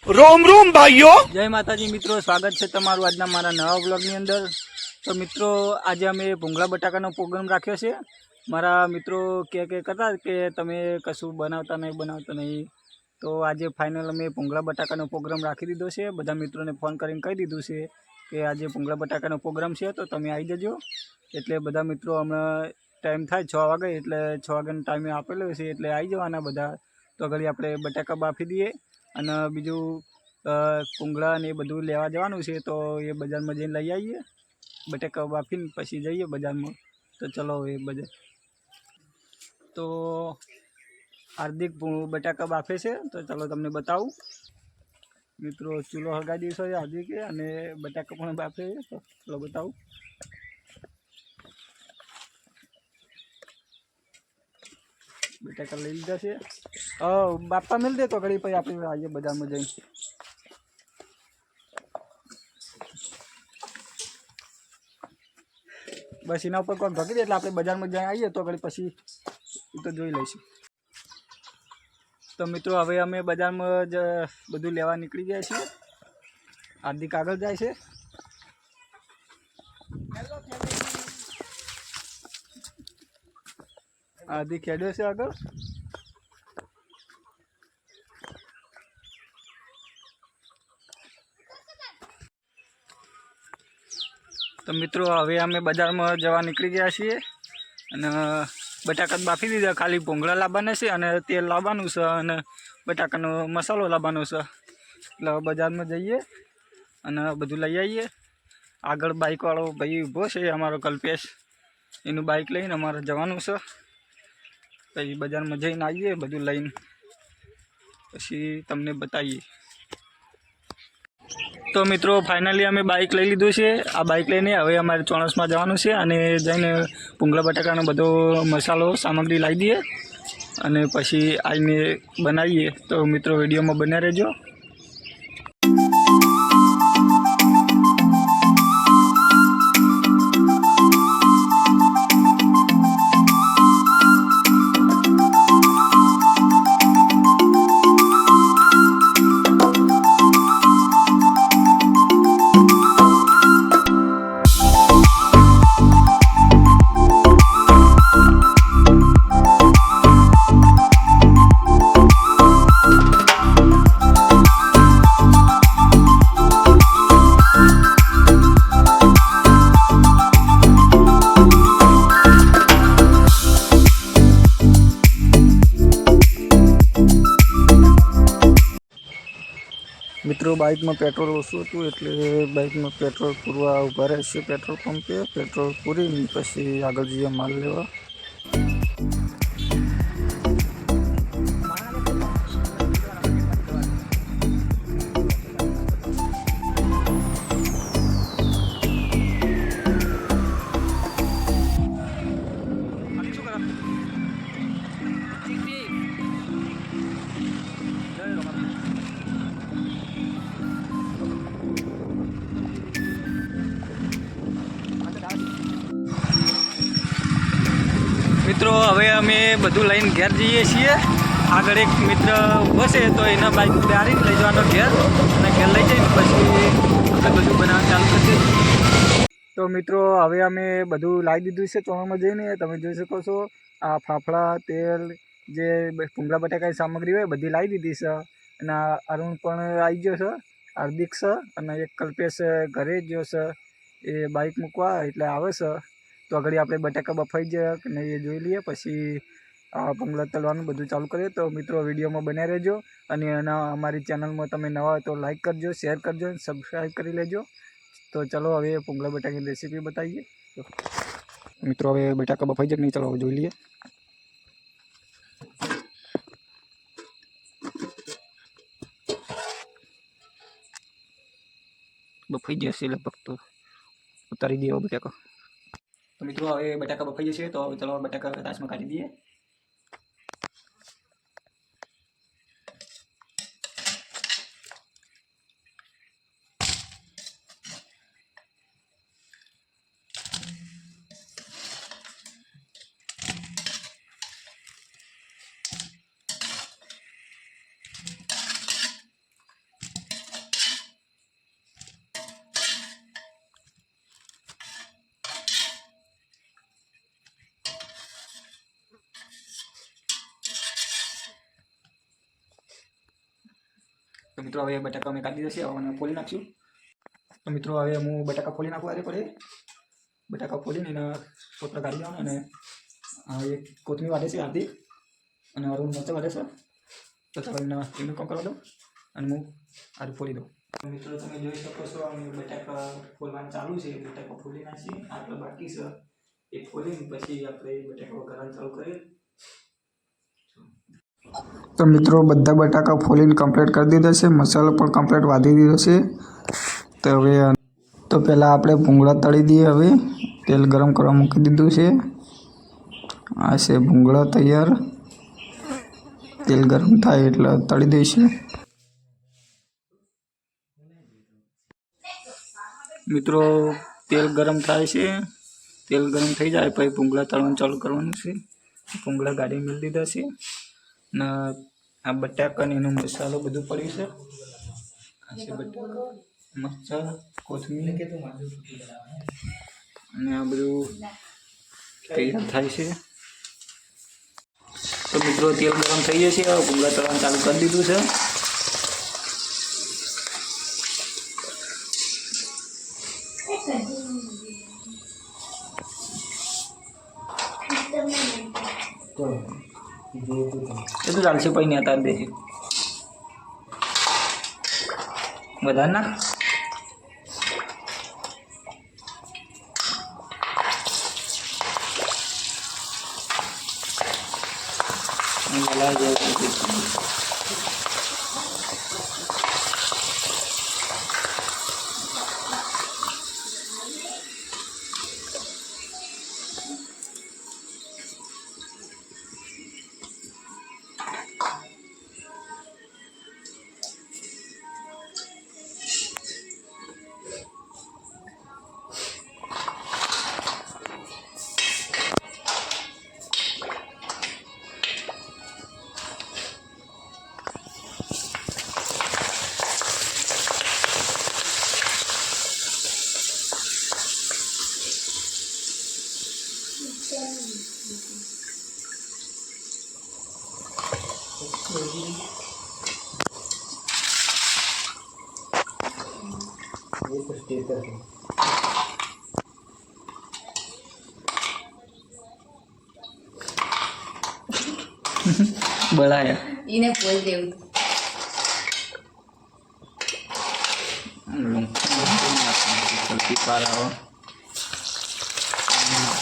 रोम रोम भाइयों, जय माताजी मित्रों, स्वागत है तमारू आजना मारा नवा ब्लॉगनी अंदर। तो मित्रों आज अमे भूंगळा बटाकानो प्रोग्राम राख्यो छे। मारा मित्रों के करता के तमे कशुं बनावता नहीं, तो आज फाइनल अमे भूंगळा बटाकानो प्रोग्राम राखी दीधो छे। बधा मित्रों ने फोन करीने कही दीधुं छे कि आज भूंगळा बटाकानो प्रोग्राम छे तो तमे आई जजो। एटले बधा मित्रों हमणां टाइम थाय 6 वागे, एटले 6 वाग्यानो टाइम आपेलो छे, एटले आई जवाना बधा। तो घड़ी आपणे बटाका बाफी दीए અને બીજું ભૂંગળા ને એ બધું લેવા જવાનું છે, તો એ બજારમાં જઈને લઈ આવીએ। બટાકા બાફીને પછી જઈએ બજારમાં। તો ચલો એ બજાર। તો હાર્દિક બટાકા બાફે છે, તો ચલો તમને બતાવું। મિત્રો ચૂલો હળગાવી દીધો છે હાર્દિકે, અને બટાકા પણ બાફે છે, તો ચલો બતાવું। बटाका लई लीधा है। बापा मिल दे तो घड़ी पे आप आइए बाजार में जाए। बस इना पर कोई भगी दे એટલે આપણે બજારમાં જઈ આવીએ તો ઘડી પછી તો જોઈ લઈશું। તો મિત્રો હવે અમે બજારમાં જ બધું લેવા નીકળી ગયા છીએ। હાર્દિક આગળ જાય છે। हार्दिक खेड्यो से आगे। तो मित्रों हवे अमे बजार में जवा निकली गया छीए अने बटाका बाफी दीधा, खाली भूंगळा लाववाना छे अने तेल लाववानुं छे अने बटाकानो मसालो लाववानो छे। એટલે બજાર में જઈએ અને બધું લઈ આવીએ। આગળ બાઇક વાળો ભાઈ ઊભો છે અમારો કલ્પેશ, એનું બાઇક લઈને અમારે જવાનું છે। પછી બજારમાં જઈને આવીએ બધું લઈને પછી તમને બતાવીએ। તો મિત્રો ફાઇનલી અમે બાઇક લઈ લીધું છે। આ બાઇક લઈને હવે અમારે ચોણસમાં જવાનું છે અને જઈને ભૂંગળા બટાકાનો બધો મસાલો સામગ્રી લાવી દઈએ અને પછી આવીને બનાવીએ। તો મિત્રો વિડીયોમાં બન્યા રહેજો। मित्रों बाइक में पेट्रोल ओछुं हतुं एटले बाइक में पेट्रोल पूरवा उभा रहे छे पेट्रोल पंपे। पेट्रोल पूरी पछी आगळ जईए माल लेवा। मित्रों हवे अमे बधुं लईने घेर जईए छीए। आगळ एक मित्र ऊभो छे तो एना बाइक बेहारीने लई जवानो घेर, अने घेर लई जईने पछी आपणे बधुं बनाववानुं चालू करी दईए। तो मित्रों हवे अमे बधुं लावी दीधुं छे ચોણામાં જઈને। તમે જોઈ શકો છો આ ફાફડા તેલ જે ભૂંગળા બટાકાની સામગ્રી હોય બધી લાવી દીધી છે। અને અરુણ પણ આવી ગયો છે, હાર્દિક છે અને એક કલ્પેશ ઘરે ગયો છે, એ બાઇક મૂકવા એટલે આવે છે। तो अगर આપણે બટાકા બફાઈ જાય કે નહીં એ જોઈ લઈએ, પછી ભૂંગળા તળવાનું બધું ચાલુ કરીએ। તો મિત્રો વિડીયોમાં બન્યા રહેજો અને અમારી ચેનલમાં તમે નવા હોય તો લાઇક કરજો, શેર કરજો, સબસ્ક્રાઈબ કરી લેજો। તો ચલો હવે ભૂંગળા બટાકાની રેસીપી બતાવીએ। મિત્રો હવે બટાકા બફાઈ જાય કે નહીં ચાલો હવે જોઈ લઈએ। બફાઈ જશે લગભગ, તો ઉતારી દઈએ બટાકા। तो मित्रों हवे बटाका बफाई जशे, तो चलो बटाका ताश में काढी दीए। તો મિત્રો હવે બટાકા અમે કાઢી દીધા છે, હવે ફોલી નાખશું. તો મિત્રો હવે હું બટાકા ફોલી નાખવા પડે. બટાકા ફોલીને એના પોતરા કાઢી દેવાના અને એક કોથમીર વાટે છે આધી અને અરુણ મરચાં વાટે છે. તો ચાલો એનું કામ કરવા દઉં અને હું આરું ફોલી દઉં. મિત્રો તમે જોઈ શકો છો અમે બટાકા ફોલવાનું ચાલુ છે. બટાકા ફોલી નાખીએ, આટલા બાકી છે એ ફોલીને પછી આપણે બટાકા વઘારવાનું ચાલુ કરીએ. તો મિત્રો બધા બટાકા ફોલીને કમ્પ્લીટ કરી દીધા છે, મસાલો પણ કમ્પ્લીટ વાધી દીધો છે. તો હવે તો પહેલાં આપણે ભૂંગળા તળી દઈએ. હવે તેલ ગરમ કરવા મૂકી દીધું છે. આ છે ભૂંગળા તૈયાર. તેલ ગરમ થાય એટલે તળી દઈશું. મિત્રો તેલ ગરમ થાય છે, તેલ ગરમ થઈ જાય પછી ભૂંગળા તળવાનું ચાલુ કરવાનું છે. ભૂંગળા ગાડી મેળ દીધા છે ને આ બટાકા ને એનો મસાલો બધું પડ્યું છે. આ છે બટાકા, મરચાં, કોથમીર અને આ બધું તૈયાર થાય છે. તો મિત્રો તેલ ગરમ થઈ જશે, હવે ભૂંગળા તળવાનું ચાલુ કરી દીધું છે. એ તો ચાલશે પછી ને તાર દેશે વધારે ના बढ़ाया इन्हें बोल दे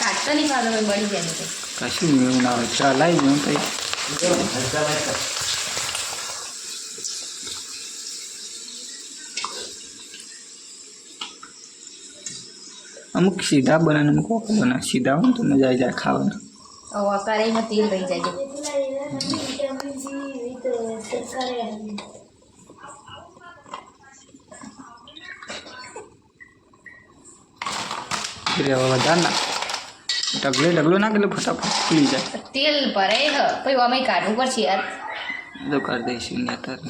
काटता नहीं पा रहा बड़ी जाने पे कशी मिळून આવે ચાલાઈ ગયું કઈ અમુક સીધા બનાને અમુક ઓકે બના સીધા હોય તો મજા આવી જાય ખાવાનું. और कढ़ाई में तेल रही जाए फिर अब વધારના ઢગલો ના એટલે ફટાફટ ખુલી જાય. तेल भरे है પછી અમે કાઢવું પડશે યાર. તો કરી દઈશું ને અત્યારે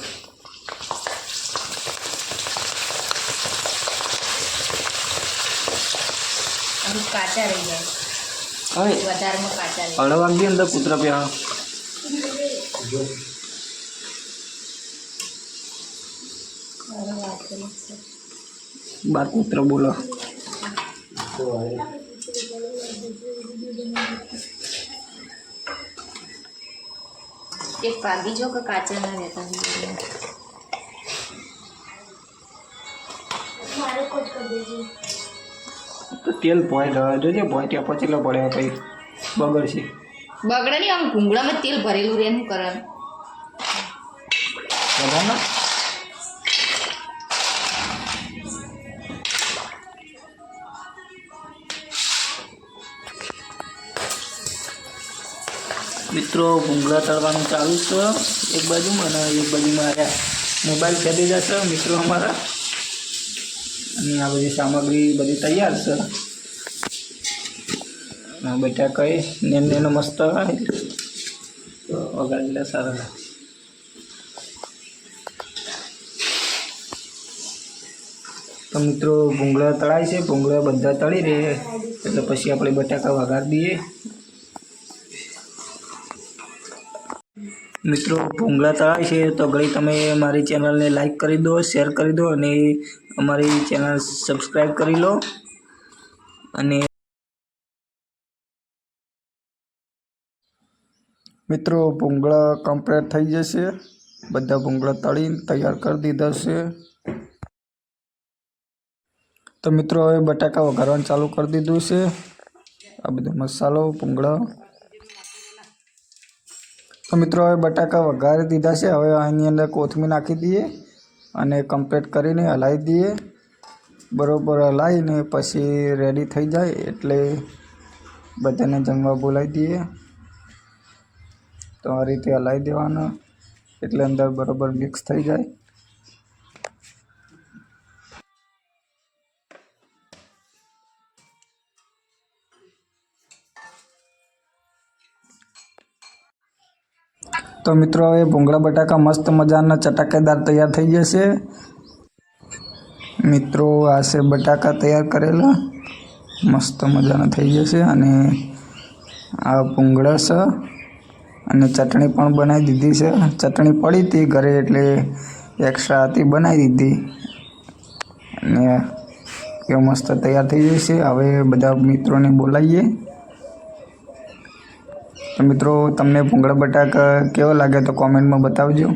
અમુક કાચા રહી જાય હવે વધારમાં કાચા રહી હળવા દી અંદર કૂતરા પ્યા બાર કૂતરો બોલો એક ભાગી જો કે કાચા ના રહેતા તો તેલ ભોય રહેવા જોજે ભોય ત્યાં પચેલો પડે પછી બગડશે. બગડે નહીં આમ ભૂંગળામાં તેલ ભરેલું રહે એનું કરવાનું બરાબર. મિત્રો ભૂંગળા તળવાનું ચાલુ છે એક બાજુમાં અને એક બાજુમાં મોબાઈલ ખેદી જશે મિત્રો અમારા. અને આ બધી સામગ્રી બધી તૈયાર છે. બટાકા નેનો મસ્ત વગાડેલા સારા. તો મિત્રો ભૂંગળા તળાય છે, ભૂંગળા બધા તળી રહે એટલે પછી આપણે બટાકા વઘારી દઈએ. મિત્રો ભૂંગળા તળાય છે તો ઘડી તમે મારી ચેનલને લાઈક કરી દો, શેર કરી દો અને અમારી ચેનલ સબસ્ક્રાઈબ કરી લો. અને મિત્રો ભૂંગળા કમ્પ્લીટ થઈ જશે. બધા ભૂંગળા તળીને તૈયાર કરી દીધા છે. તો મિત્રો હવે બટાકા વઘારવાનું ચાલુ કરી દીધું છે. આ બધો મસાલો ભૂંગળા. તો મિત્રો હવે બટાકા વઘારી દીધા છે. હવે આની અંદર કોથમીર નાખી દઈએ અને કમ્પ્લીટ કરીને હલાવી દઈએ. બરોબર હલાવીને પછી રેડી થઈ જાય એટલે બધાને જમવા બોલાવી દઈએ. તો આ રીતે હલાવી દેવાના એટલે અંદર બરોબર મિક્સ થઈ જાય. તો મિત્રો હવે ભૂંગળા બટાકા મસ્ત મજાના ચટાકેદાર તૈયાર થઈ જશે. મિત્રો આ છે બટાકા તૈયાર કરેલા, મસ્ત મજાના થઈ જશે. અને આ ભૂંગળા છે અને ચટણી પણ બનાવી દીધી છે. ચટણી પડી હતી ઘરે એટલે એક્સ્ટ્રા હતી, બનાવી દીધી અને એ મસ્ત તૈયાર થઈ જશે. હવે બધા મિત્રોને બોલાવીએ. તો મિત્રો તમને ભૂંગળા બટાકા કેવા લાગે તો કોમેન્ટમાં બતાવજો.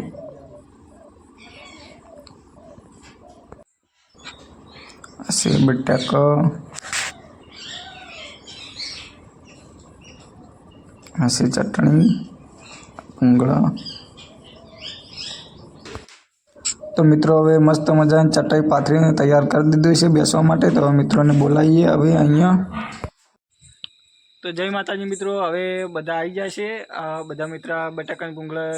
આ છે બટાકા, આ છે ચટણી, ભૂંગળા. તો મિત્રો હવે મસ્ત મજાની ચટાઈ પાથરીને તૈયાર કરી દીધું છે બેસવા માટે. તો મિત્રોને બોલાવીએ હવે અહીંયા. તો જય માતાજી મિત્રો, હવે બધા આવી ગયા છે. બધા મિત્ર બટાકાના ભૂંગળા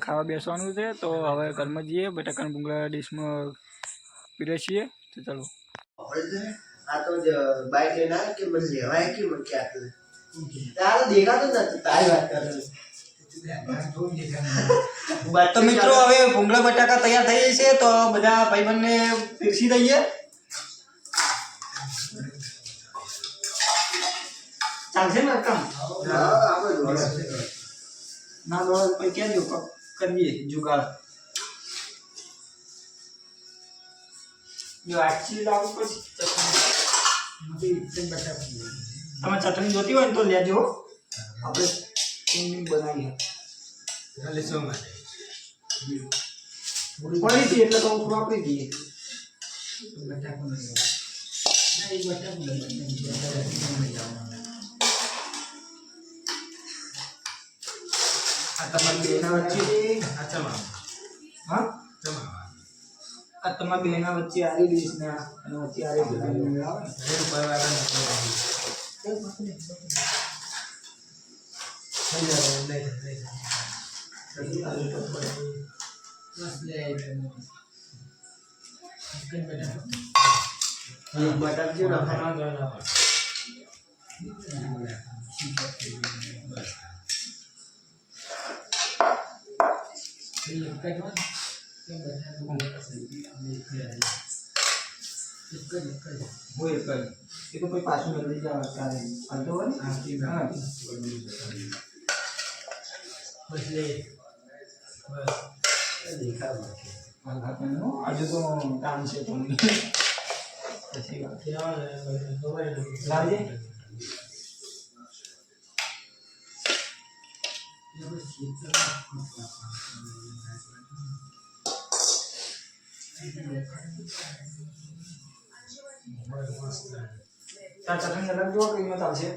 ખાવા બેસવાનું છે. તો હવે ઘરમાં જઈએ, બટાકાના ભૂંગળા ડીશમાં પીરસીએ. તો ચાલો. આ તો બાઈક લઈને આવે કે મને લેવાય કે મને ક્યાં તારે દેખાતો નથી. તારી વાત કરે. તો મિત્રો હવે ભૂંગળા બટાકા તૈયાર થઈ જશે. તો બધા ભાઈબંધને પીરસી દઈએ. ચાલશે ને કામ? ના દોડ પછી કહેજો, કરીએ જુગાડ. જો આછી લાવું પછી તમે ચટણી જોતી હોય ને તો લેજો. આપણે બનાવીએ ખાલી શું માટે પડી હતી એટલે તો વાપરી દઈએ. આ તમારી બેના વચ્ચે આ તમારી બેના વચ્ચે આરી ડીશ ને અને વચ્ચે આરી બનાવી આવે બટર જે રખાના એ તો કોઈ પાછું લઈ જવા ત્યારે હાલતો હોય ને આજે તો કામ છે તમને પછી લાવજે. ચટણી અલગ જો કે એમાં ચાલશે.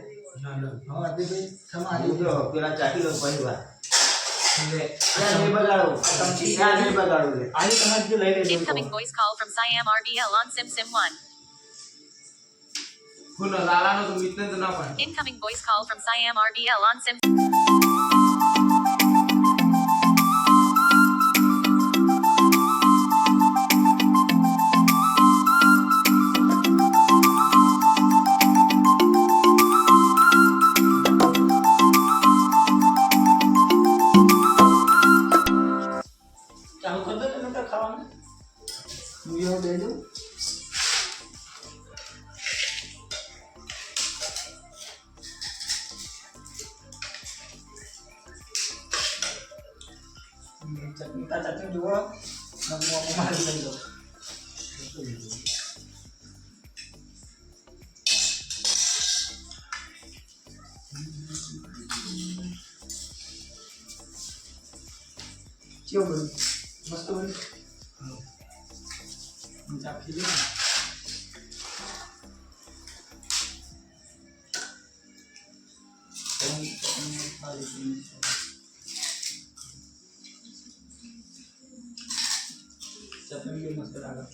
પેલા ચાટી લો પહેલી વાર. Incoming voice call from Siam RDL on SIM 1. Incoming voice call from Siam RDL on SIM. ચાલુ કર દો તમે તો ખાવાનું. મૂયો દે દો. જુઓ મારી લઈ લો. કેવું બન્યું? મસ્ત બન્યું. ચાખી લો. ચટણી બી મસ્ત લાગે.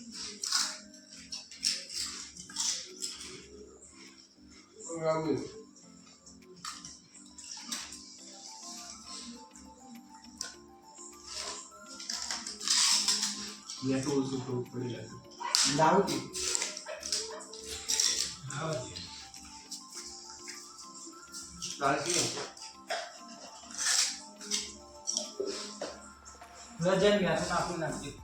દારૂ પી. રજન ગયા તો નાખી નાખી.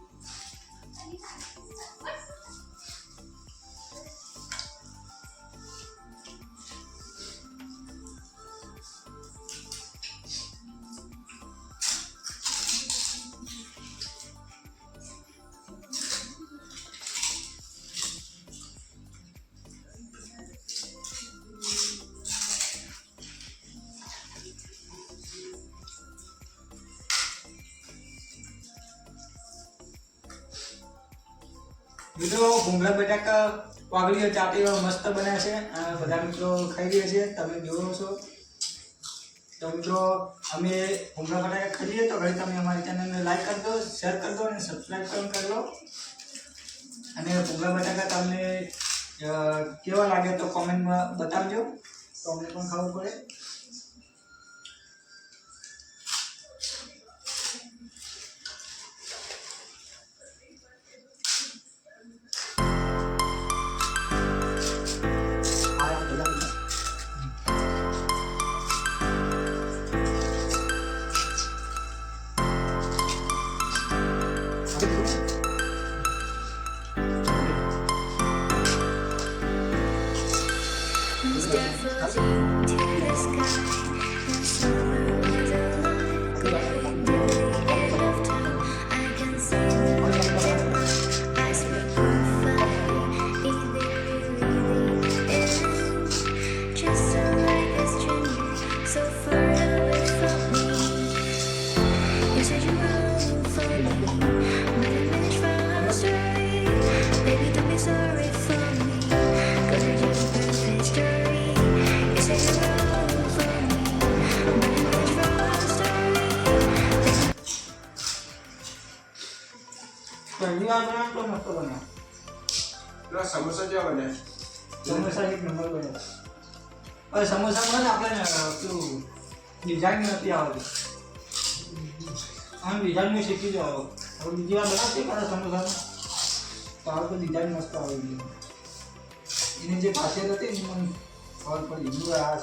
મિત્રો ભૂંગળા બટાકા વાગડીઓ ચાટીઓ મસ્ત બન્યા છે અને બધા મિત્રો ખાઈ રહ્યા છે. તમે જોવો છો તો મિત્રો અમે ભૂંગળા બટાકા ખાઈએ તો ઘણી તમે અમારી ચેનલને લાઈક કરી દો, શેર કરી દો અને સબસ્ક્રાઈબ પણ કરી લો. અને ભૂંગળા બટાકા તમને કેવા લાગે તો કોમેન્ટમાં બતાવજો તો અમને પણ ખબર પડે. સમોસા કેવા બને? સમોસા એક નંબર બને. અરે સમોસામાં આપણે પેલું ડિઝાઇન નથી આવતી. આમ ડિઝાઇન શીખી જાઓ. હવે બીજી વાર બનાવતી કાલે સમોસામાં તો આવે તો ડિઝાઇન મસ્ત આવી ગઈ. એની જે ખાસિયત હતી ને મને ખબર પડી. આ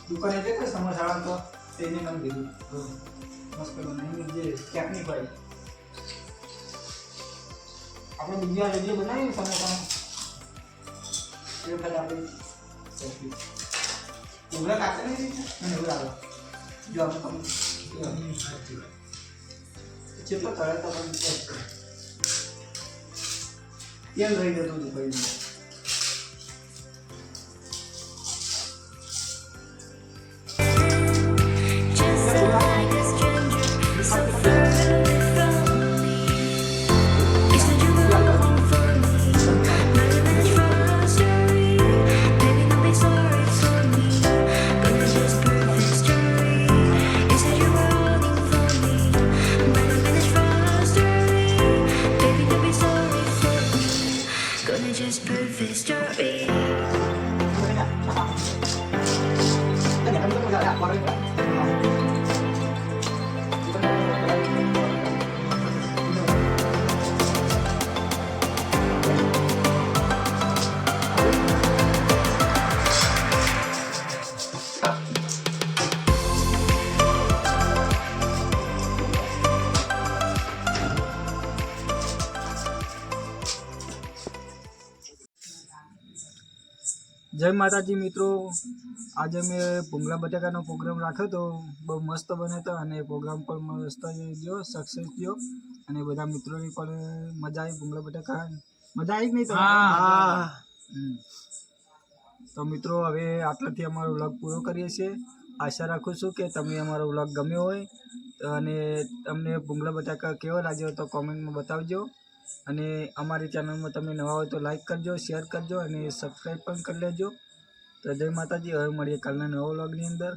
દુકાને જે કે સમોસા તો તેને મને કીધું મસ્ત બનાવીને જે ટેકનિક હોય આપણે બીજી વાર વિડીયો બનાવીએ સમોસાનો એ વખત આપણે ભૂંગળા કાચા નહીં મને એવું લાગે. જો આપણે જેટલો તળે તો પણ તેલ રહી જતું હતું ભાઈ. Just perfect story. જય માતાજી મિત્રો, આજે મેં ભૂંગળા બટાકાનો પ્રોગ્રામ રાખ્યો હતો. બહુ મસ્ત બન્યો હતો અને પ્રોગ્રામ પણ મસ્ત ગયો, સક્સેસ થયો. અને બધા મિત્રોની પણ મજા આવી ભૂંગળા બટાકા મજા આવી કે નહીં તમને? હા હમ. તો મિત્રો હવે આટલાથી અમારો વ્લોગ પૂરો કરીએ છીએ. આશા રાખું છું કે તમને અમારો વ્લોગ ગમ્યો હોય અને તમને ભૂંગળા બટાકા કેવો લાગ્યો તો કોમેન્ટમાં બતાવજો. અને અમારી ચેનલમાં તમે નવા હોય તો લાઈક કરજો, શેર કરજો અને સબસ્ક્રાઈબ પણ કરી લેજો. તો જય માતાજી, હવે મળીએ કાલના નવા વ્લોગની અંદર.